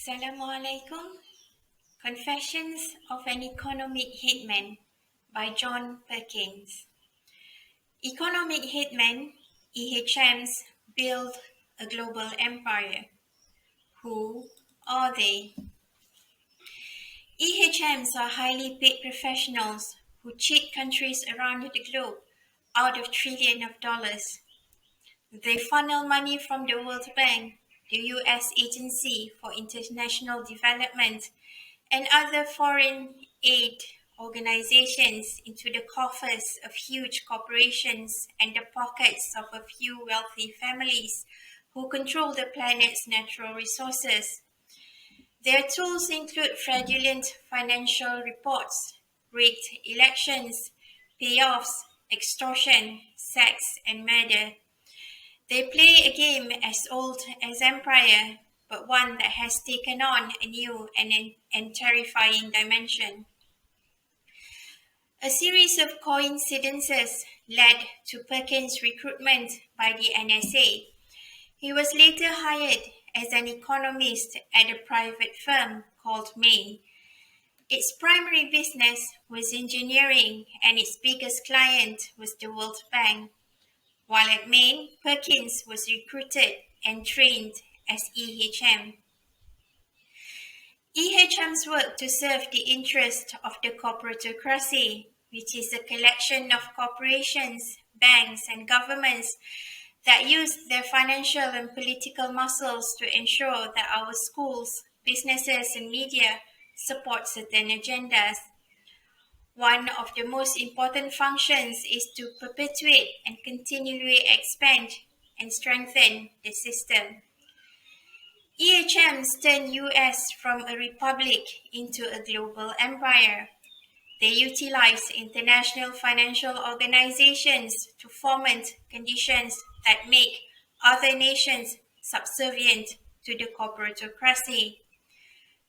Assalamu alaikum. Confessions of an Economic Hitman by John Perkins. Economic hitmen, EHMs, build a global empire. Who are they? EHMs are highly paid professionals who cheat countries around the globe out of trillions of dollars. They funnel money from the World Bank, the US Agency for International Development, and other foreign aid organizations into the coffers of huge corporations and the pockets of a few wealthy families who control the planet's natural resources. Their tools include fraudulent financial reports, rigged elections, payoffs, extortion, sex, and murder. They play a game as old as empire, but one that has taken on a new and terrifying dimension. A series of coincidences led to Perkins' recruitment by the NSA. He was later hired as an economist at a private firm called Maine. Its primary business was engineering, and its biggest client was the World Bank. While at Maine, Perkins was recruited and trained as EHM. EHMs work to serve the interest of the corporotocracy, which is a collection of corporations, banks, and governments that use their financial and political muscles to ensure that our schools, businesses, and media support certain agendas. One of the most important functions is to perpetuate and continually expand and strengthen the system. EHMs turn US from a republic into a global empire. They utilize international financial organizations to foment conditions that make other nations subservient to the corporatocracy.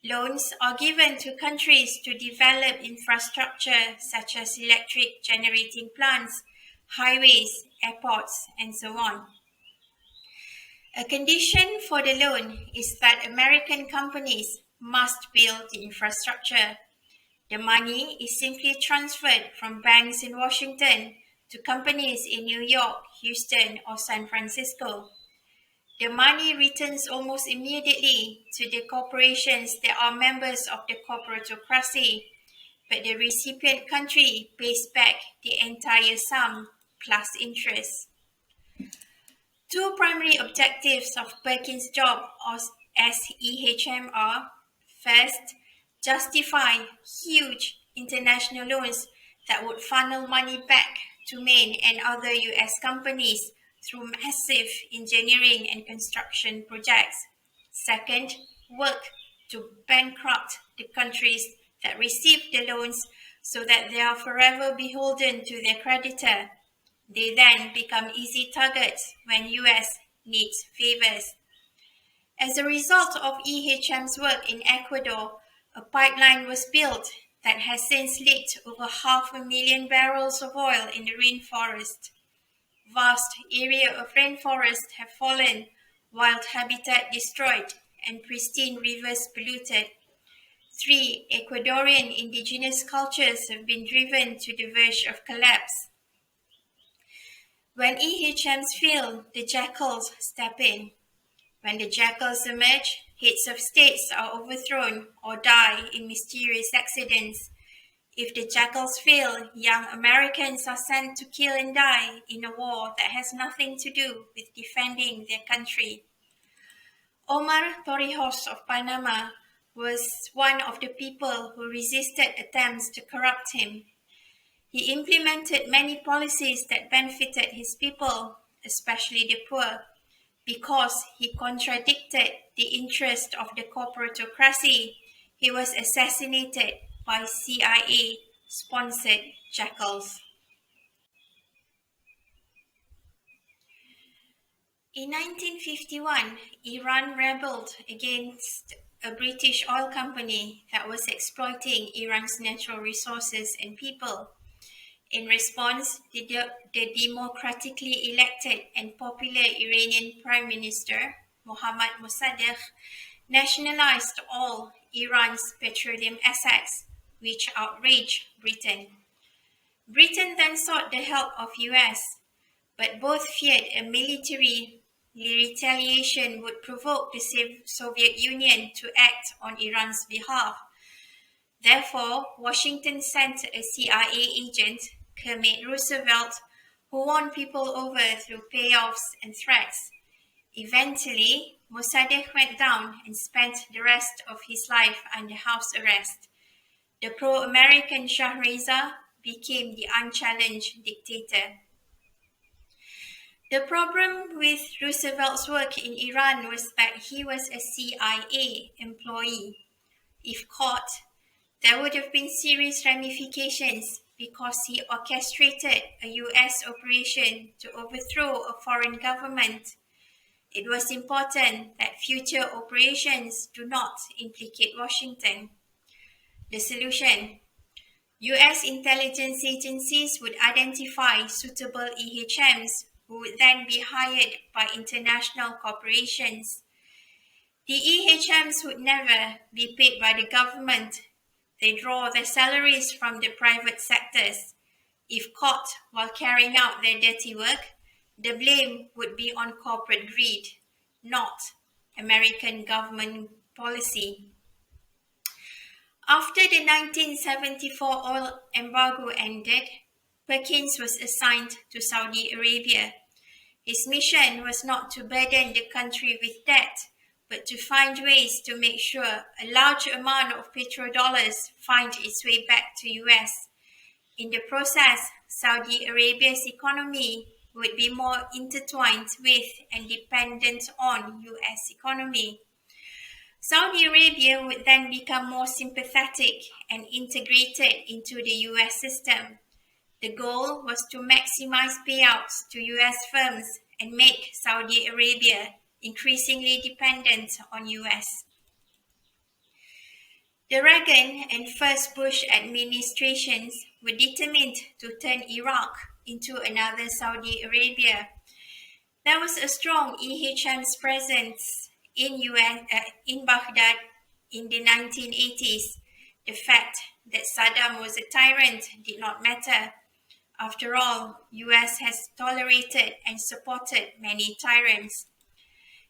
Loans are given to countries to develop infrastructure such as electric generating plants, highways, airports, and so on. A condition for the loan is that American companies must build the infrastructure. The money is simply transferred from banks in Washington to companies in New York, Houston, or San Francisco. The money returns almost immediately to the corporations that are members of the corporatocracy, but the recipient country pays back the entire sum plus interest. Two primary objectives of Perkins' job as EHM are: first, justify huge international loans that would funnel money back to Maine and other US companies through massive engineering and construction projects. Second, work to bankrupt the countries that receive the loans so that they are forever beholden to their creditor. They then become easy targets when US needs favors. As a result of EHM's work in Ecuador, a pipeline was built that has since leaked over 500,000 barrels of oil in the rainforest. Vast areas of rainforest have fallen, wild habitat destroyed, and pristine rivers polluted. 3 Ecuadorian indigenous cultures have been driven to the verge of collapse. When EHMs fail, the jackals step in. When the jackals emerge, heads of states are overthrown or die in mysterious accidents. If the jackals fail, young Americans are sent to kill and die in a war that has nothing to do with defending their country. Omar Torrijos of Panama was one of the people who resisted attempts to corrupt him. He implemented many policies that benefited his people, especially the poor. Because he contradicted the interest of the corporatocracy, he was assassinated by CIA-sponsored jackals. In 1951, Iran rebelled against a British oil company that was exploiting Iran's natural resources and people. In response, the democratically elected and popular Iranian Prime Minister, Mohammad Mossadegh, nationalized all Iran's petroleum assets, which outraged Britain. Britain then sought the help of US, but both feared a military retaliation would provoke the Soviet Union to act on Iran's behalf. Therefore, Washington sent a CIA agent, Kermit Roosevelt, who won people over through payoffs and threats. Eventually, Mossadegh went down and spent the rest of his life under house arrest. The pro-American Shah Reza became the unchallenged dictator. The problem with Roosevelt's work in Iran was that he was a CIA employee. If caught, there would have been serious ramifications because he orchestrated a US operation to overthrow a foreign government. It was important that future operations do not implicate Washington. The solution: US intelligence agencies would identify suitable EHMs who would then be hired by international corporations. The EHMs would never be paid by the government. They draw their salaries from the private sectors. If caught while carrying out their dirty work, the blame would be on corporate greed, not American government policy. After the 1974 oil embargo ended, Perkins was assigned to Saudi Arabia. His mission was not to burden the country with debt, but to find ways to make sure a large amount of petrodollars find its way back to US. In the process, Saudi Arabia's economy would be more intertwined with and dependent on US economy. Saudi Arabia would then become more sympathetic and integrated into the US system. The goal was to maximize payouts to US firms and make Saudi Arabia increasingly dependent on US. The Reagan and first Bush administrations were determined to turn Iraq into another Saudi Arabia. There was a strong EHM's presence in Baghdad in the 1980s. The fact that Saddam was a tyrant did not matter. After all, US has tolerated and supported many tyrants.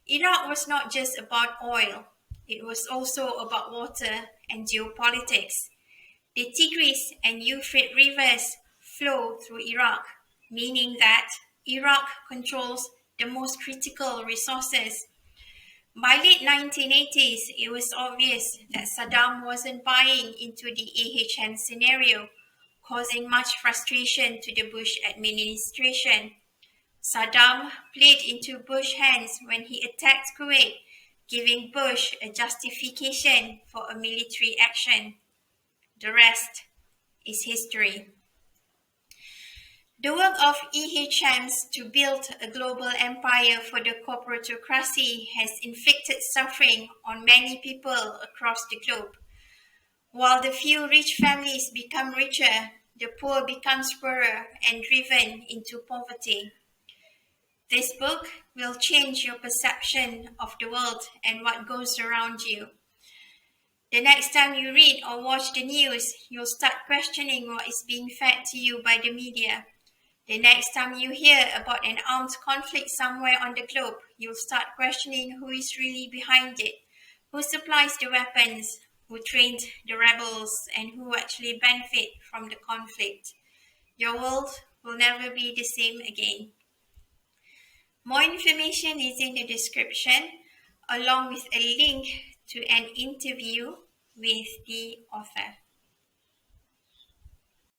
Iraq was not just about oil. It was also about water and geopolitics. The Tigris and Euphrates rivers flow through Iraq, meaning that Iraq controls the most critical resources. By late 1980s, it was obvious that Saddam wasn't buying into the AHM scenario, causing much frustration to the Bush administration. Saddam played into Bush's hands when he attacked Kuwait, giving Bush a justification for a military action. The rest is history. The work of EHMs to build a global empire for the corporotocracy has inflicted suffering on many people across the globe. While the few rich families become richer, the poor become poorer and driven into poverty. This book will change your perception of the world and what goes around you. The next time you read or watch the news, you'll start questioning what is being fed to you by the media. The next time you hear about an armed conflict somewhere on the globe, you'll start questioning who is really behind it, who supplies the weapons, who trained the rebels, and who actually benefit from the conflict. Your world will never be the same again. More information is in the description, along with a link to an interview with the author.